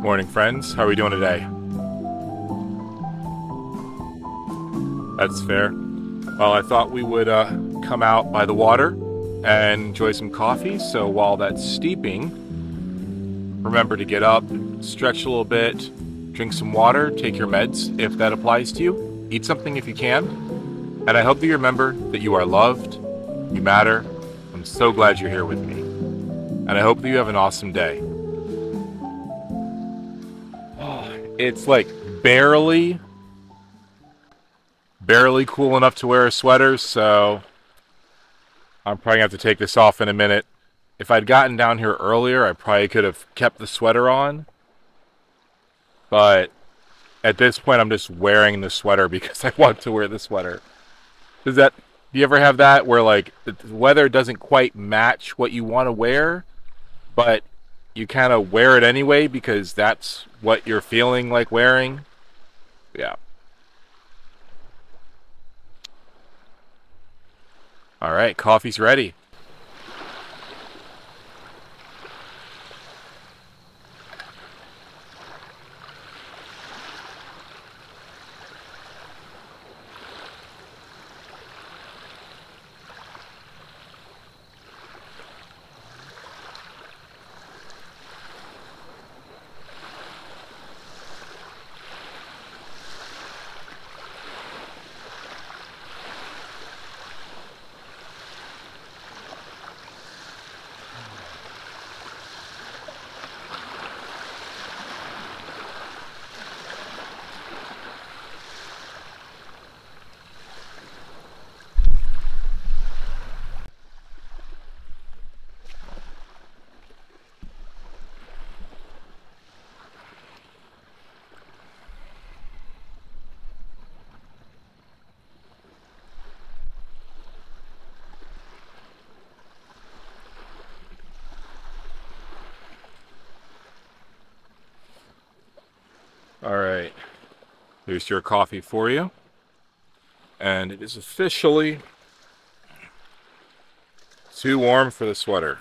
Morning, friends. How are we doing today? That's fair. Well, I thought we would come out by the water and enjoy some coffee. So while that's steeping, remember to get up, stretch a little bit, drink some water, take your meds if that applies to you, eat something if you can. And I hope that you remember that you are loved, you matter. I'm so glad you're here with me. And I hope that you have an awesome day. It's like barely cool enough to wear a sweater, so I'm probably going to have to take this off in a minute. If I'd gotten down here earlier, I probably could have kept the sweater on. But at this point, I'm just wearing the sweater because I want to wear the sweater. Do you ever have that where like the weather doesn't quite match what you want to wear, but you kind of wear it anyway because that's what you're feeling like wearing? Yeah. All right, coffee's ready. All right, here's your coffee for you. And it is officially too warm for the sweater.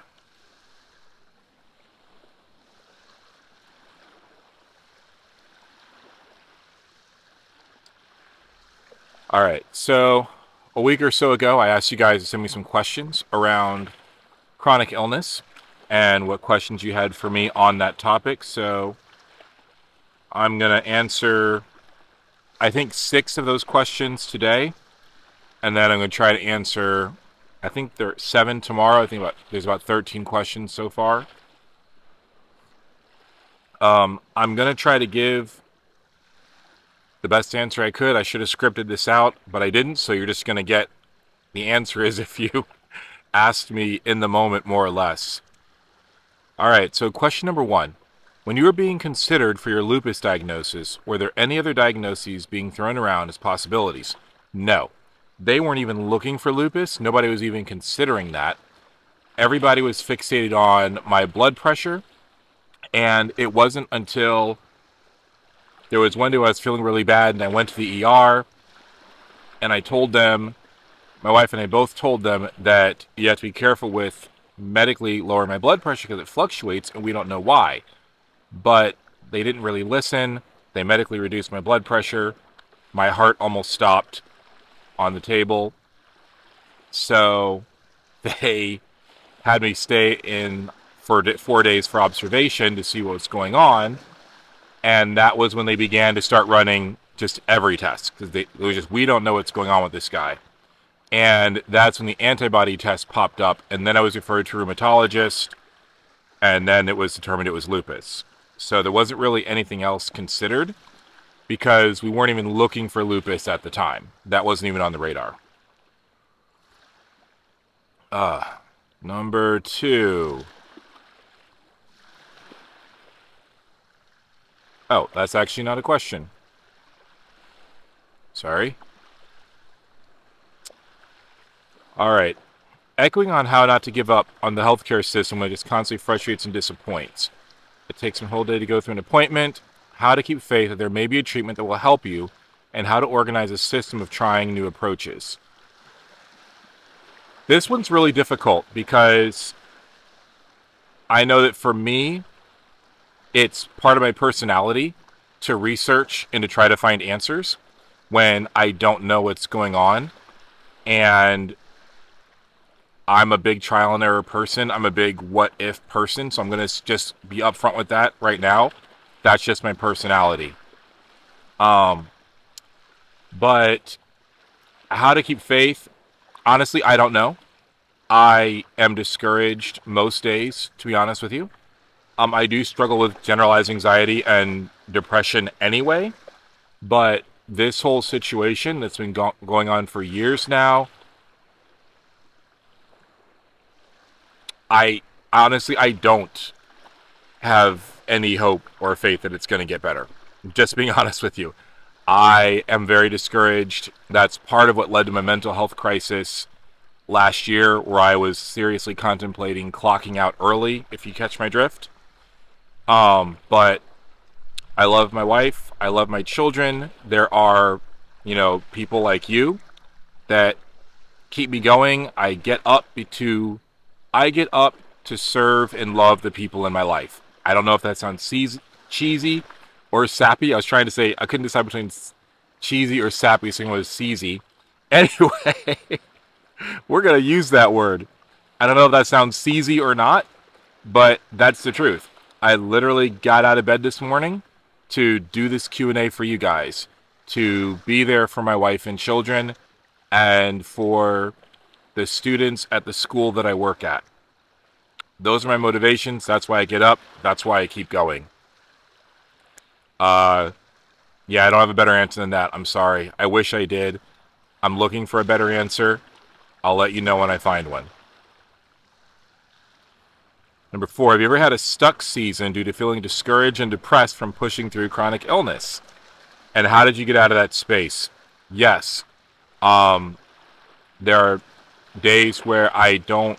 All right, so a week or so ago, I asked you guys to send me some questions around chronic illness and what questions you had for me on that topic. So I'm going to answer, I think, 6 of those questions today. And then I'm going to try to answer, I think there are 7 tomorrow. I think there's about 13 questions so far. I'm going to try to give the best answer I could. I should have scripted this out, but I didn't. So you're just going to get the answer as if you asked me in the moment, more or less. All right, so question number 1. When you were being considered for your lupus diagnosis, were there any other diagnoses being thrown around as possibilities? No. They weren't even looking for lupus. Nobody was even considering that. Everybody was fixated on my blood pressure. And it wasn't until there was one day I was feeling really bad and I went to the ER and I told them, my wife and I both told them that you have to be careful with medically lowering my blood pressure because it fluctuates and we don't know why. But they didn't really listen. They medically reduced my blood pressure. My heart almost stopped on the table. So they had me stay in for 4 days for observation to see what was going on. And that was when they began to start running just every test. Because it was just, we don't know what's going on with this guy. And that's when the antibody test popped up. And then I was referred to a rheumatologist. And then it was determined it was lupus. So there wasn't really anything else considered because we weren't even looking for lupus at the time. That wasn't even on the radar. Number 2. Oh, that's actually not a question. Sorry. All right. Echoing on how not to give up on the healthcare system when it just constantly frustrates and disappoints. It takes a whole day to go through an appointment, how to keep faith that there may be a treatment that will help you, and how to organize a system of trying new approaches. This one's really difficult because I know that for me, it's part of my personality to research and to try to find answers when I don't know what's going on. And I'm a big trial and error person. I'm a big what if person. So I'm going to just be upfront with that right now. That's just my personality. But how to keep faith? Honestly, I don't know. I am discouraged most days, to be honest with you. I do struggle with generalized anxiety and depression anyway. But this whole situation that's been going on for years now, I honestly, I don't have any hope or faith that it's going to get better. Just being honest with you. I am very discouraged. That's part of what led to my mental health crisis last year, where I was seriously contemplating clocking out early, if you catch my drift. But I love my wife. I love my children. There are, people like you that keep me going. I get up to serve and love the people in my life. I don't know if that sounds cheesy or sappy. I was trying to say, I couldn't decide between cheesy or sappy, so it was cheesy. Anyway, we're going to use that word. I don't know if that sounds cheesy or not, but that's the truth. I literally got out of bed this morning to do this Q&A for you guys, to be there for my wife and children, and for the students at the school that I work at. Those are my motivations. That's why I get up. That's why I keep going. Yeah, I don't have a better answer than that. I'm sorry. I wish I did. I'm looking for a better answer. I'll let you know when I find one. Number 4, have you ever had a stuck season due to feeling discouraged and depressed from pushing through chronic illness? And how did you get out of that space? Yes. There are days where I don't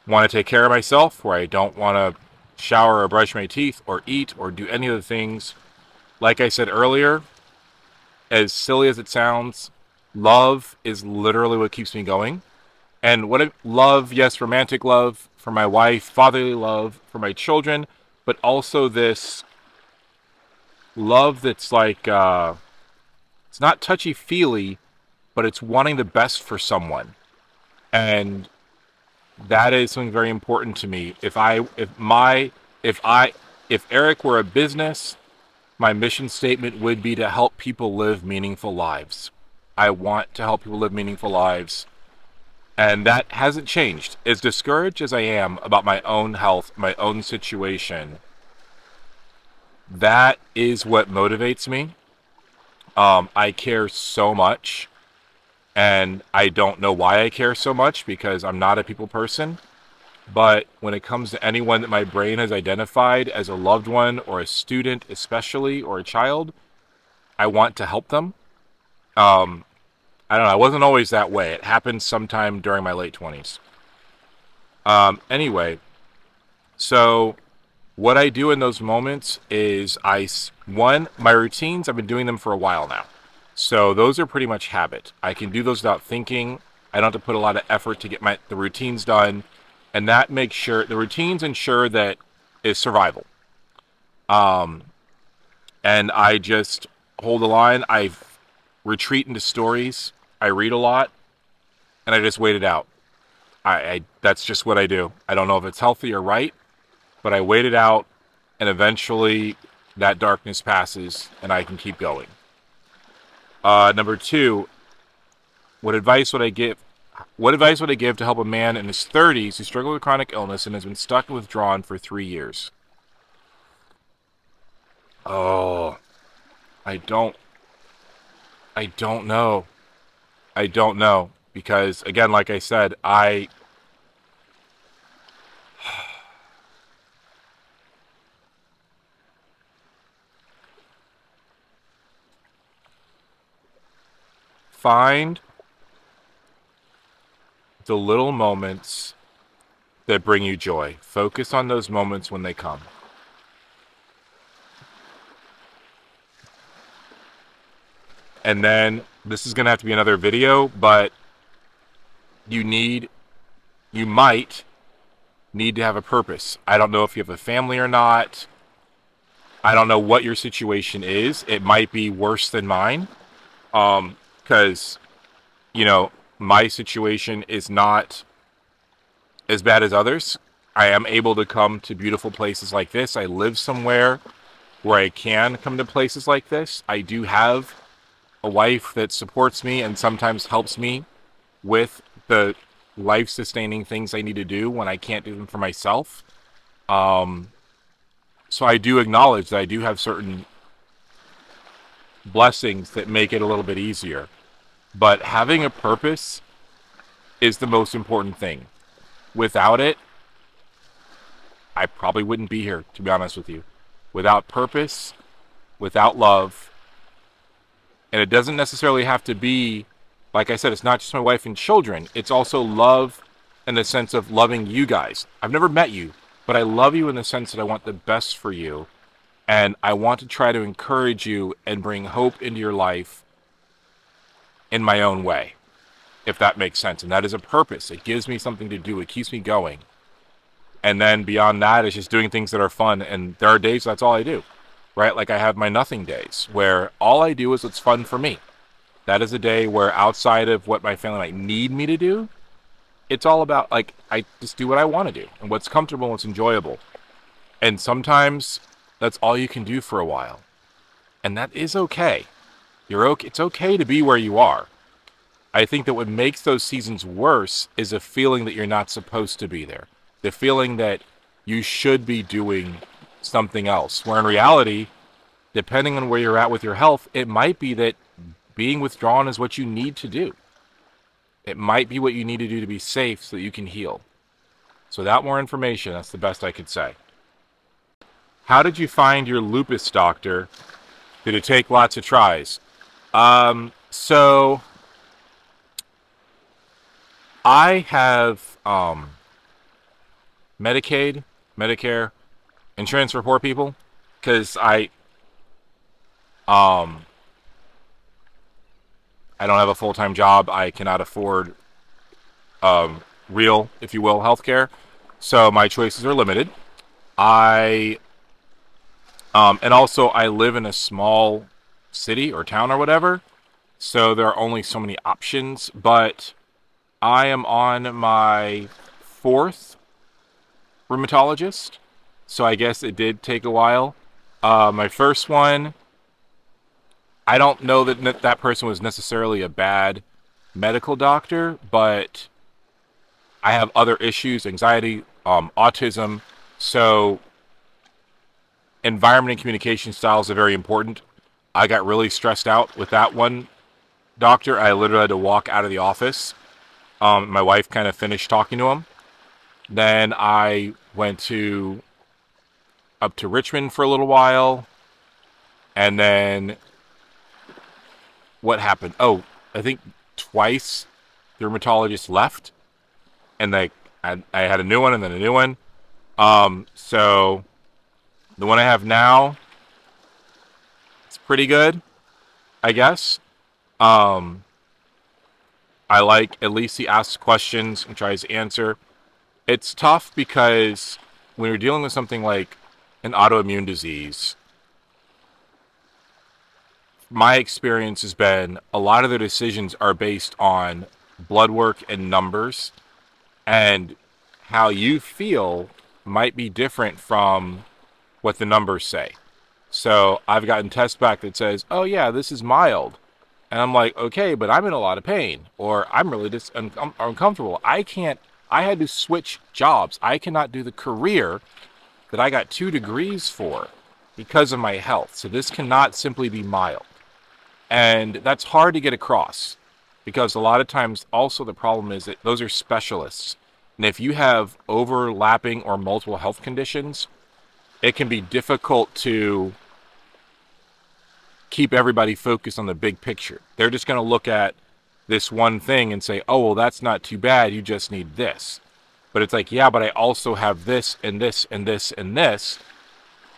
want to take care of myself, where I don't want to shower or brush my teeth or eat or do any of the things. Like I said earlier, as silly as it sounds, love is literally what keeps me going. And love, yes, romantic love for my wife, fatherly love for my children, but also this love that's like, it's not touchy-feely, but it's wanting the best for someone. And that is something very important to me. If Eric were a business, my mission statement would be to help people live meaningful lives. I want to help people live meaningful lives. And that hasn't changed. As discouraged as I am about my own health, my own situation, that is what motivates me. I care so much. And I don't know why I care so much, because I'm not a people person. But when it comes to anyone that my brain has identified as a loved one, or a student especially, or a child, I want to help them. I don't know, I wasn't always that way. It happened sometime during my late 20s. Anyway, so what I do in those moments is my routines, I've been doing them for a while now. So those are pretty much habit. I can do those without thinking. I don't have to put a lot of effort to get the routines done. And that makes sure, the routines ensure that it's survival. And I just hold the line. I retreat into stories. I read a lot. And I just wait it out. That's just what I do. I don't know if it's healthy or right, but I wait it out, and eventually that darkness passes and I can keep going. Number 2, what advice would I give to help a man in his 30s who struggled with chronic illness and has been stuck and withdrawn for 3 years? Oh, I don't know. I don't know. Because, again, like I said, find the little moments that bring you joy. Focus on those moments when they come. And then, this is going to have to be another video, but you might need to have a purpose. I don't know if you have a family or not. I don't know what your situation is. It might be worse than mine. Because, you know, my situation is not as bad as others. I am able to come to beautiful places like this. I live somewhere where I can come to places like this. I do have a wife that supports me and sometimes helps me with the life-sustaining things I need to do when I can't do them for myself. So I do acknowledge that I do have certain blessings that make it a little bit easier. But having a purpose is the most important thing. Without it, I probably wouldn't be here, to be honest with you. Without purpose, without love, and it doesn't necessarily have to be, like I said, it's not just my wife and children. It's also love in the sense of loving you guys. I've never met you, but I love you in the sense that I want the best for you. And I want to try to encourage you and bring hope into your life in my own way, if that makes sense. And that is a purpose. It gives me something to do. It keeps me going. And then beyond that, it's just doing things that are fun. And there are days that's all I do, right? Like I have my nothing days where all I do is what's fun for me. That is a day where outside of what my family might need me to do, it's all about, like, I just do what I want to do and what's comfortable and what's enjoyable. And sometimes that's all you can do for a while. And that is okay. It's okay to be where you are. I think that what makes those seasons worse is a feeling that you're not supposed to be there. The feeling that you should be doing something else. Where in reality, depending on where you're at with your health, it might be that being withdrawn is what you need to do. It might be what you need to do to be safe so that you can heal. So without more information, that's the best I could say. How did you find your lupus doctor? Did it take lots of tries? So I have Medicaid, Medicare, insurance for poor people, because I don't have a full-time job. I cannot afford real, if you will, healthcare. So my choices are limited. And also I live in a small city or town or whatever, so there are only so many options. But I am on my 4th rheumatologist, so I guess it did take a while. My first one, I don't know that that person was necessarily a bad medical doctor, but I have other issues, anxiety, autism, so environment and communication styles are very important. I got really stressed out with that one doctor. I literally had to walk out of the office. My wife kind of finished talking to him. Then I went up to Richmond for a little while. And then what happened? Oh, I think twice the rheumatologist left. And I had a new one and then a new one. So the one I have now, it's pretty good, I guess. I like, at least he asks questions and tries to answer. It's tough because when you're dealing with something like an autoimmune disease, my experience has been a lot of their decisions are based on blood work and numbers, and how you feel might be different from what the numbers say. So I've gotten tests back that says, oh yeah, this is mild. And I'm like, okay, but I'm in a lot of pain, or I'm really just uncomfortable. I had to switch jobs. I cannot do the career that I got 2 degrees for because of my health. So this cannot simply be mild. And that's hard to get across, because a lot of times also the problem is that those are specialists. And if you have overlapping or multiple health conditions, it can be difficult to keep everybody focused on the big picture. They're just going to look at this one thing and say, oh, well, that's not too bad. You just need this. But it's like, yeah, but I also have this and this and this and this.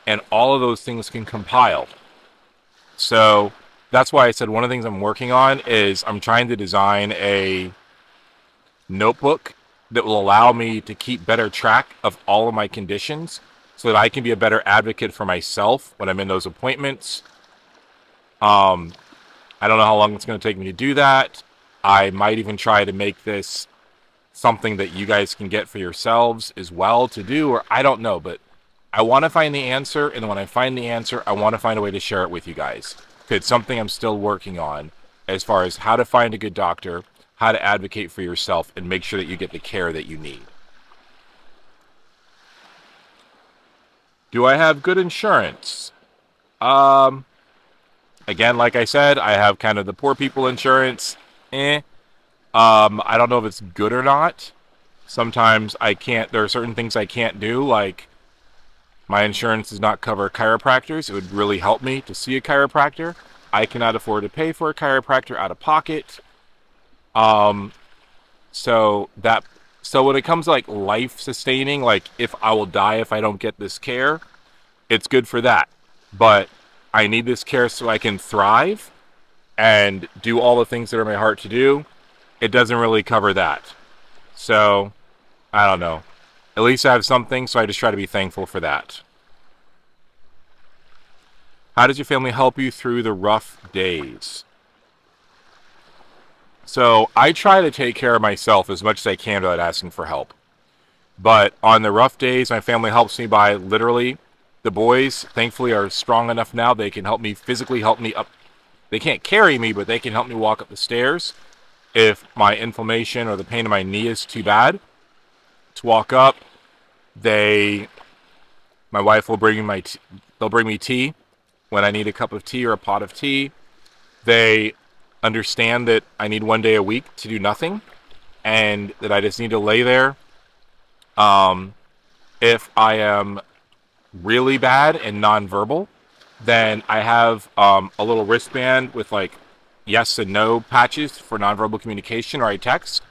And all of those things can compile. So that's why I said one of the things I'm working on is I'm trying to design a notebook that will allow me to keep better track of all of my conditions so that I can be a better advocate for myself when I'm in those appointments. I don't know how long it's going to take me to do that. I might even try to make this something that you guys can get for yourselves as well to do, or I don't know, but I want to find the answer, and when I find the answer, I want to find a way to share it with you guys. It's something I'm still working on as far as how to find a good doctor, how to advocate for yourself, and make sure that you get the care that you need. Do I have good insurance? Again, like I said, I have kind of the poor people insurance. I don't know if it's good or not. Sometimes there are certain things I can't do, like my insurance does not cover chiropractors. It would really help me to see a chiropractor. I cannot afford to pay for a chiropractor out of pocket. So when it comes to like life sustaining, like if I will die if I don't get this care, it's good for that. But I need this care so I can thrive and do all the things that are in my heart to do. It doesn't really cover that. So, I don't know. At least I have something, so I just try to be thankful for that. How does your family help you through the rough days? So, I try to take care of myself as much as I can without asking for help. But on the rough days, my family helps me by literally, the boys, thankfully, are strong enough now. They can help me physically help me up. They can't carry me, but they can help me walk up the stairs. If my inflammation or the pain in my knee is too bad to walk up, my wife will bring me they'll bring me tea when I need a cup of tea or a pot of tea. They understand that I need one day a week to do nothing and that I just need to lay there. If I am really bad and nonverbal, then I have a little wristband with like yes and no patches for nonverbal communication, or I text,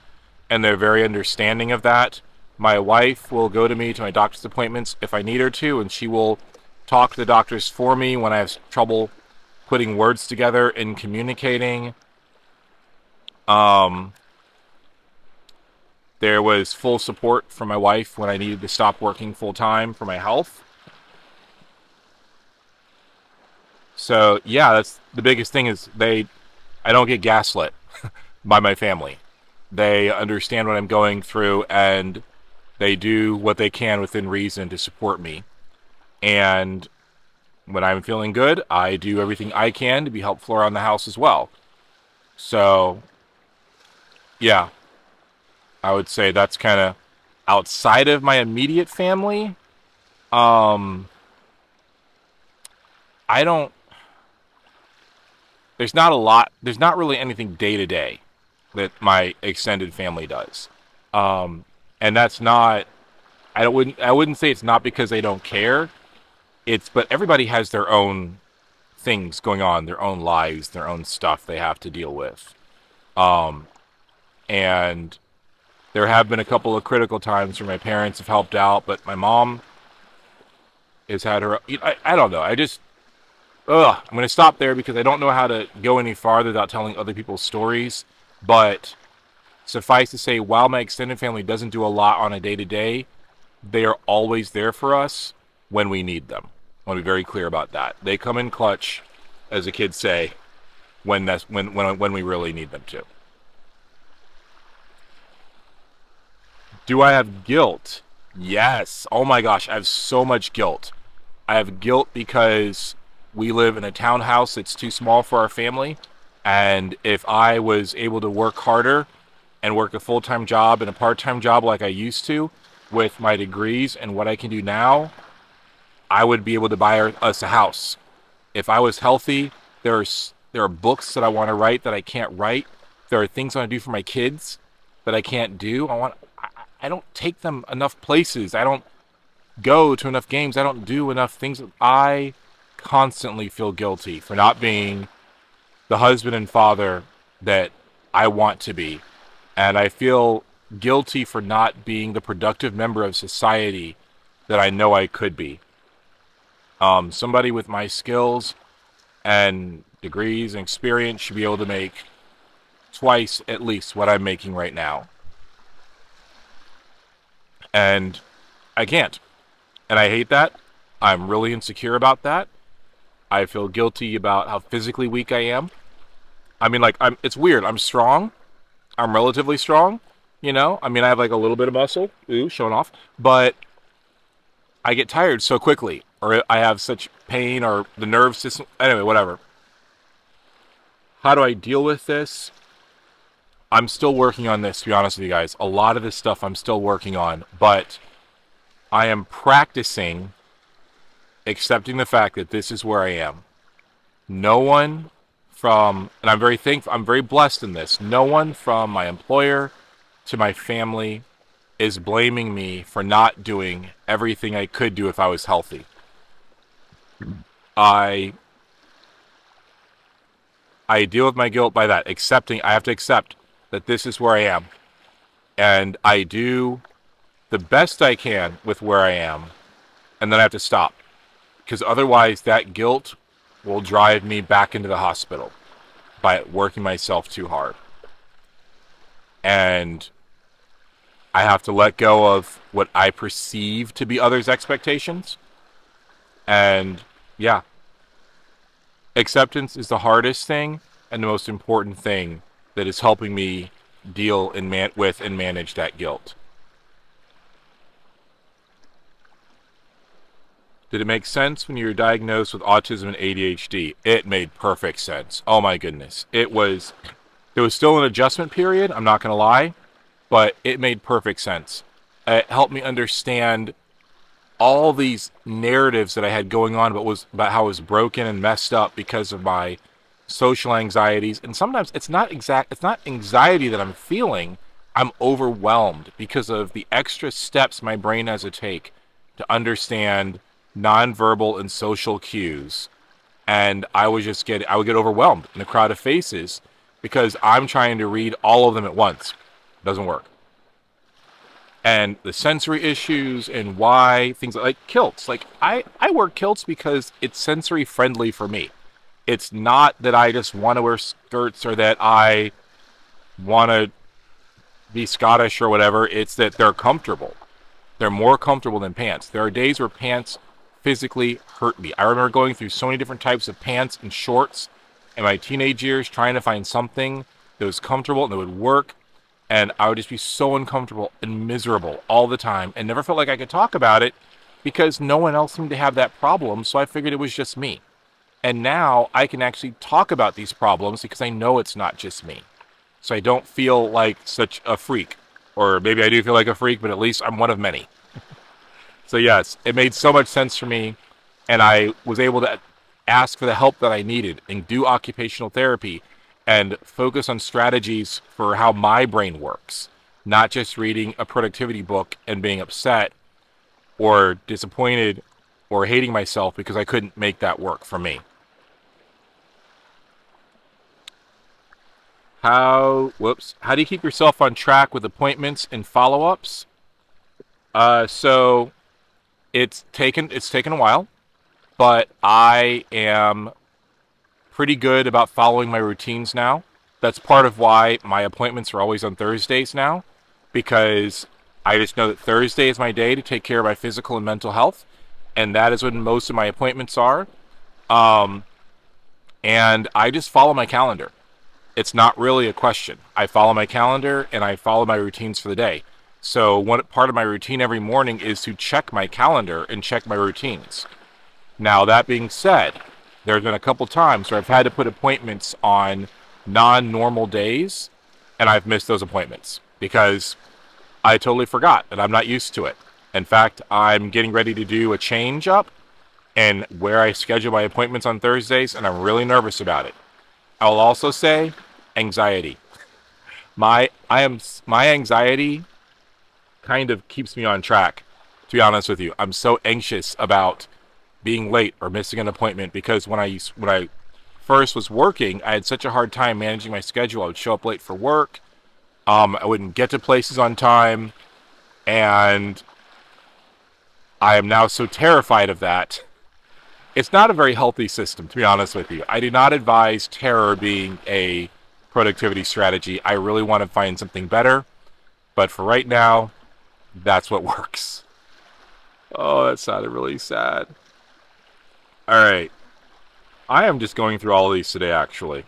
and they're very understanding of that. My wife will go to me to my doctor's appointments if I need her to, and she will talk to the doctors for me when I have trouble putting words together and communicating. There was full support from my wife when I needed to stop working full time for my health. So yeah, that's the biggest thing is I don't get gaslit by my family. They understand what I'm going through and they do what they can within reason to support me. And when I'm feeling good, I do everything I can to be helpful around the house as well. So yeah, I would say that's kind of outside of my immediate family. There's not really anything day to day that my extended family does. And that's not, I wouldn't say it's not because they don't care. But everybody has their own things going on, their own lives, their own stuff they have to deal with. And there have been a couple of critical times where my parents have helped out, but my mom has had her, I don't know. I'm going to stop there because I don't know how to go any farther without telling other people's stories. But suffice to say, while my extended family doesn't do a lot on a day-to-day, they are always there for us when we need them. I want to be very clear about that. They come in clutch, as the kids say, when we really need them to. Do I have guilt? Yes. Oh my gosh, I have so much guilt. I have guilt because we live in a townhouse that's too small for our family, and if I was able to work harder and work a full-time job and a part-time job like I used to with my degrees and what I can do now, I would be able to buy us a house. If I was healthy, there are books that I want to write that I can't write. There are things I want to do for my kids that I can't do. I don't take them enough places. I don't go to enough games. I don't do enough things. I constantly feel guilty for not being the husband and father that I want to be. And I feel guilty for not being the productive member of society that I know I could be. Somebody with my skills and degrees and experience should be able to make twice at least what I'm making right now. And I can't. And I hate that. I'm really insecure about that. I feel guilty about how physically weak I am. I mean, like, it's weird. I'm strong. I'm relatively strong. You know? I mean, I have like a little bit of muscle. Ooh, showing off. But I get tired so quickly. Or I have such pain or the nerve system. Anyway, whatever. How do I deal with this? I'm still working on this, to be honest with you guys. A lot of this stuff I'm still working on. But I am practicing accepting the fact that this is where I am. No one from, and I'm very thankful, I'm very blessed in this. No one from my employer to my family is blaming me for not doing everything I could do if I was healthy. I deal with my guilt by that. I have to accept that this is where I am. And I do the best I can with where I am. And then I have to stop. Because otherwise that guilt will drive me back into the hospital by working myself too hard. And I have to let go of what I perceive to be others' expectations. And yeah, acceptance is the hardest thing and the most important thing that is helping me deal with and manage that guilt. Did it make sense when you were diagnosed with autism and ADHD? It made perfect sense. Oh my goodness. There was still an adjustment period, I'm not going to lie, but it made perfect sense. It helped me understand all these narratives that I had going on about how I was broken and messed up because of my social anxieties. And sometimes it's not anxiety that I'm feeling. I'm overwhelmed because of the extra steps my brain has to take to understand nonverbal and social cues. And I would get overwhelmed in a crowd of faces because I'm trying to read all of them at once. It doesn't work. And the sensory issues and why things like kilts. Like I wear kilts because it's sensory friendly for me. It's not that I just want to wear skirts or that I want to be Scottish or whatever. It's that they're comfortable. They're more comfortable than pants. There are days where pants physically hurt me. I remember going through so many different types of pants and shorts in my teenage years trying to find something that was comfortable and that would work. And I would just be so uncomfortable and miserable all the time and never felt like I could talk about it because no one else seemed to have that problem. So I figured it was just me. And now I can actually talk about these problems because I know it's not just me. So I don't feel like such a freak. Or maybe I do feel like a freak, but at least I'm one of many. So yes, it made so much sense for me. And I was able to ask for the help that I needed and do occupational therapy and focus on strategies for how my brain works. Not just reading a productivity book and being upset or disappointed or hating myself because I couldn't make that work for me. How do you keep yourself on track with appointments and follow-ups? So it's taken a while, but I am pretty good about following my routines now. That's part of why my appointments are always on Thursdays now, because I just know that Thursday is my day to take care of my physical and mental health, and that is when most of my appointments are. And I just follow my calendar. It's not really a question. I follow my calendar and I follow my routines for the day. So one part of my routine every morning is to check my calendar and check my routines. Now, that being said, there's been a couple times where I've had to put appointments on non-normal days, and I've missed those appointments because I totally forgot, and I'm not used to it. In fact, I'm getting ready to do a change up in where I schedule my appointments on Thursdays, and I'm really nervous about it. I'll also say anxiety. My anxiety kind of keeps me on track, to be honest with you. I'm so anxious about being late or missing an appointment because when I first was working, I had such a hard time managing my schedule. I would show up late for work. I wouldn't get to places on time, and I am now so terrified of that. It's not a very healthy system, to be honest with you. I do not advise terror being a productivity strategy. I really want to find something better, but for right now, That's what works. Oh, that sounded really sad. All right. I am just going through all of these today, actually.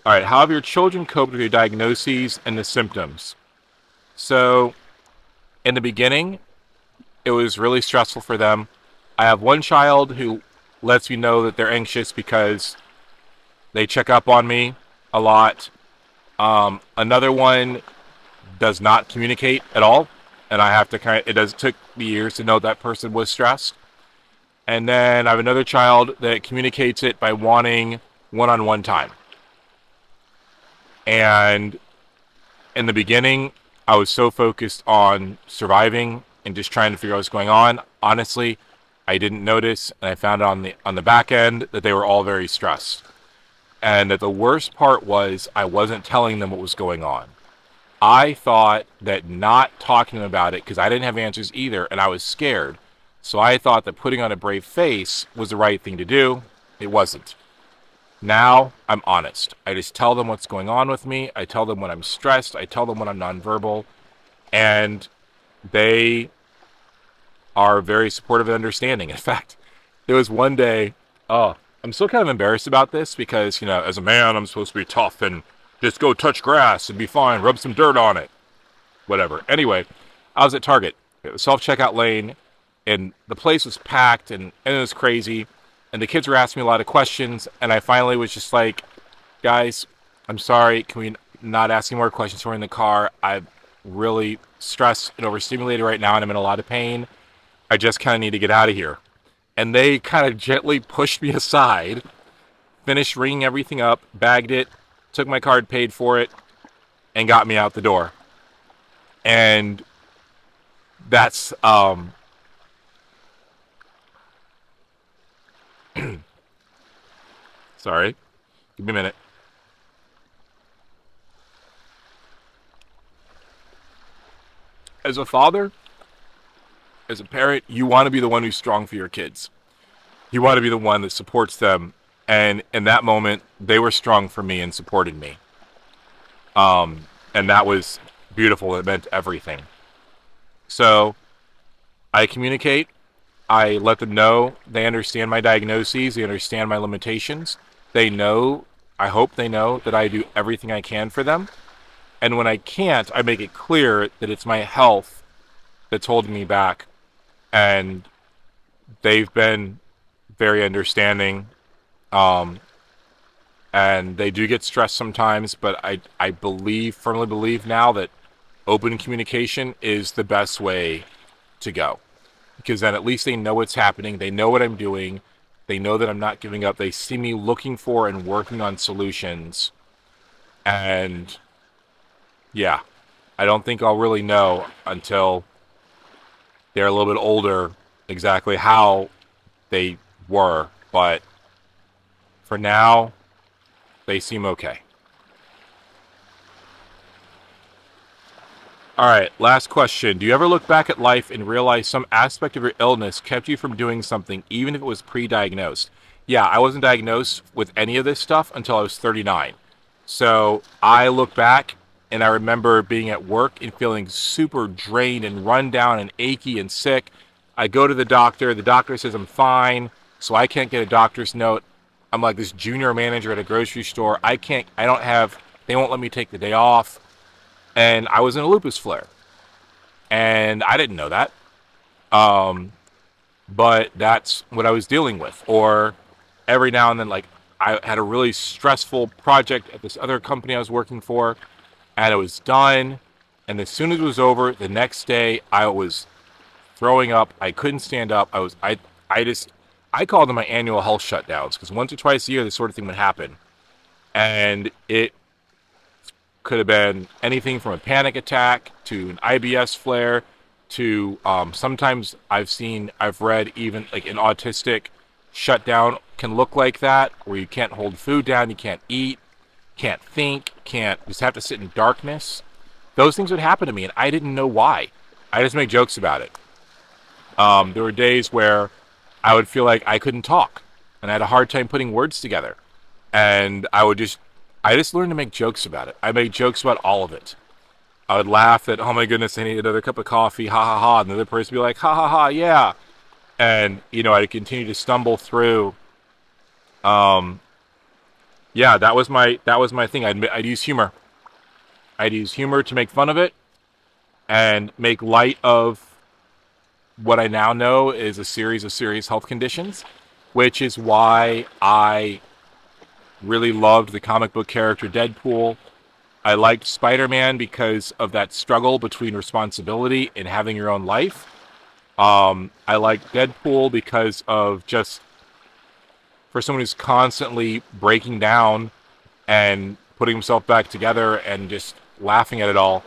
All right. How have your children coped with your diagnoses and the symptoms? So, in the beginning, it was really stressful for them. I have one child who lets me know that they're anxious because they check up on me a lot. Another one does not communicate at all, and I have to it took me years to know that person was stressed. And then I have another child that communicates it by wanting one-on-one time. And in the beginning, I was so focused on surviving and just trying to figure out what's going on. Honestly, I didn't notice, and I found out on the back end that they were all very stressed. And that the worst part was I wasn't telling them what was going on. I thought that not talking to them about it, because I didn't have answers either, and I was scared. So I thought that putting on a brave face was the right thing to do. It wasn't. Now, I'm honest. I just tell them what's going on with me. I tell them when I'm stressed. I tell them when I'm nonverbal. And they are very supportive and understanding. In fact, there was one day, I'm still kind of embarrassed about this because, as a man, I'm supposed to be tough and just go touch grass and be fine, rub some dirt on it, whatever. Anyway, I was at Target. It was self-checkout lane, and the place was packed, and it was crazy. And the kids were asking me a lot of questions, and I finally was just like, guys, I'm sorry, can we not ask any more questions? We're in the car. I'm really stressed and overstimulated right now, and I'm in a lot of pain. I just kind of need to get out of here. And they kind of gently pushed me aside, finished ringing everything up, bagged it, took my card, paid for it, and got me out the door. And that's, sorry, give me a minute. As a father, as a parent, you want to be the one who's strong for your kids. You want to be the one that supports them. And in that moment, they were strong for me and supported me. And that was beautiful. It meant everything. So I communicate. I let them know they understand my diagnoses. They understand my limitations. They know, I hope they know, that I do everything I can for them. And when I can't, I make it clear that it's my health that's holding me back. And they've been very understanding. And they do get stressed sometimes, but I firmly believe now that open communication is the best way to go. Because then at least they know what's happening. They know what I'm doing. They know that I'm not giving up. They see me looking for and working on solutions. And yeah, I don't think I'll really know until they're a little bit older exactly how they were. But for now, they seem okay. All right, last question. Do you ever look back at life and realize some aspect of your illness kept you from doing something, even if it was pre-diagnosed? Yeah, I wasn't diagnosed with any of this stuff until I was 39. So I look back and I remember being at work and feeling super drained and run down and achy and sick. I go to the doctor says I'm fine, so I can't get a doctor's note. I'm like this junior manager at a grocery store. They won't let me take the day off. And I was in a lupus flare. And I didn't know that. But that's what I was dealing with. Or every now and then, like, I had a really stressful project at this other company I was working for. And it was done. And as soon as it was over, the next day, I was throwing up. I couldn't stand up. I called them my annual health shutdowns. Because once or twice a year, this sort of thing would happen. And it could have been anything from a panic attack to an IBS flare to sometimes I've read even like an autistic shutdown can look like that, where you can't hold food down, you can't eat, can't think, just have to sit in darkness. Those things would happen to me and I didn't know why. I just make jokes about it. There were days where I would feel like I couldn't talk and I had a hard time putting words together. And I just learned to make jokes about it. I made jokes about all of it. I would laugh that, oh my goodness, I need another cup of coffee, ha ha ha, and the other person would be like, ha ha ha, yeah. And, you know, I'd continue to stumble through. Yeah, that was my thing. I'd use humor. I'd use humor to make fun of it and make light of what I now know is a series of serious health conditions, which is why I really loved the comic book character Deadpool. I liked Spider-Man because of that struggle between responsibility and having your own life. I liked Deadpool because of just for someone who's constantly breaking down and putting himself back together and just laughing at it all.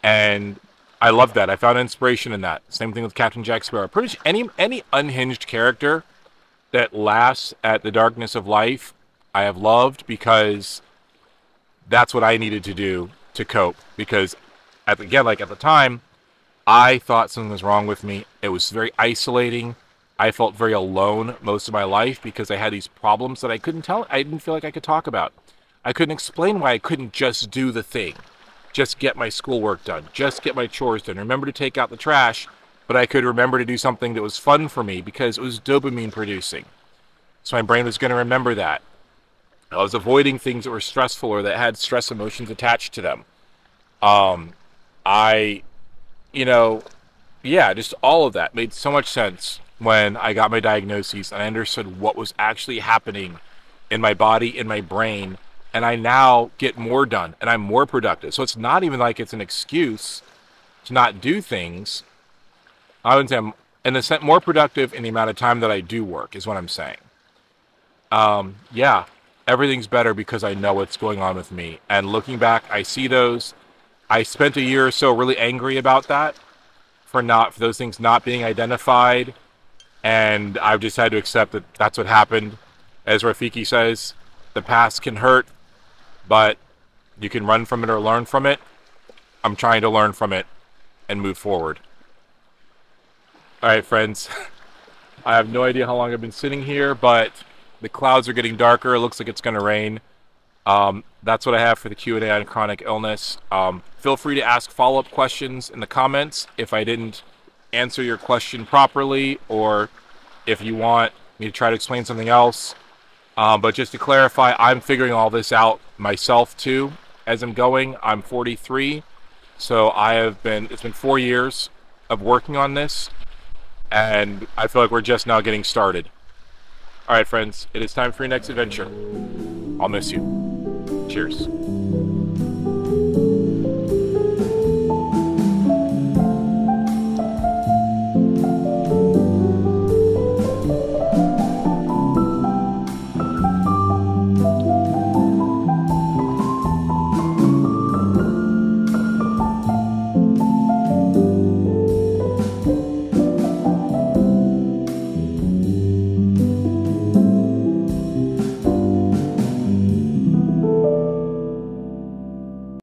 And I love that. I found inspiration in that. Same thing with Captain Jack Sparrow. Pretty much any unhinged character that laughs at the darkness of life, I have loved because that's what I needed to do to cope. Because, at the time, I thought something was wrong with me. It was very isolating. I felt very alone most of my life because I had these problems that I didn't feel like I could talk about. I couldn't explain why I couldn't just do the thing. Just get my schoolwork done. Just get my chores done. Remember to take out the trash. But I could remember to do something that was fun for me because it was dopamine producing. So my brain was going to remember that. I was avoiding things that were stressful or that had stress emotions attached to them. Just all of that made so much sense when I got my diagnoses and I understood what was actually happening in my body, in my brain, and I now get more done and I'm more productive. So it's not even like it's an excuse to not do things. I would say I'm, in the sense, more productive in the amount of time that I do work is what I'm saying. Everything's better because I know what's going on with me. And looking back, I see those. I spent a year or so really angry about that, for those things not being identified. And I've just had to accept that that's what happened. As Rafiki says, the past can hurt, but you can run from it or learn from it. I'm trying to learn from it and move forward. All right, friends. I have no idea how long I've been sitting here, but the clouds are getting darker. It looks like it's going to rain. That's what I have for the Q&A on chronic illness. Feel free to ask follow-up questions in the comments if I didn't answer your question properly, or if you want me to try to explain something else. But just to clarify, I'm figuring all this out myself too as I'm going. I'm 43, so it's been 4 years of working on this, and I feel like we're just now getting started. All right, friends, it is time for your next adventure. I'll miss you. Cheers.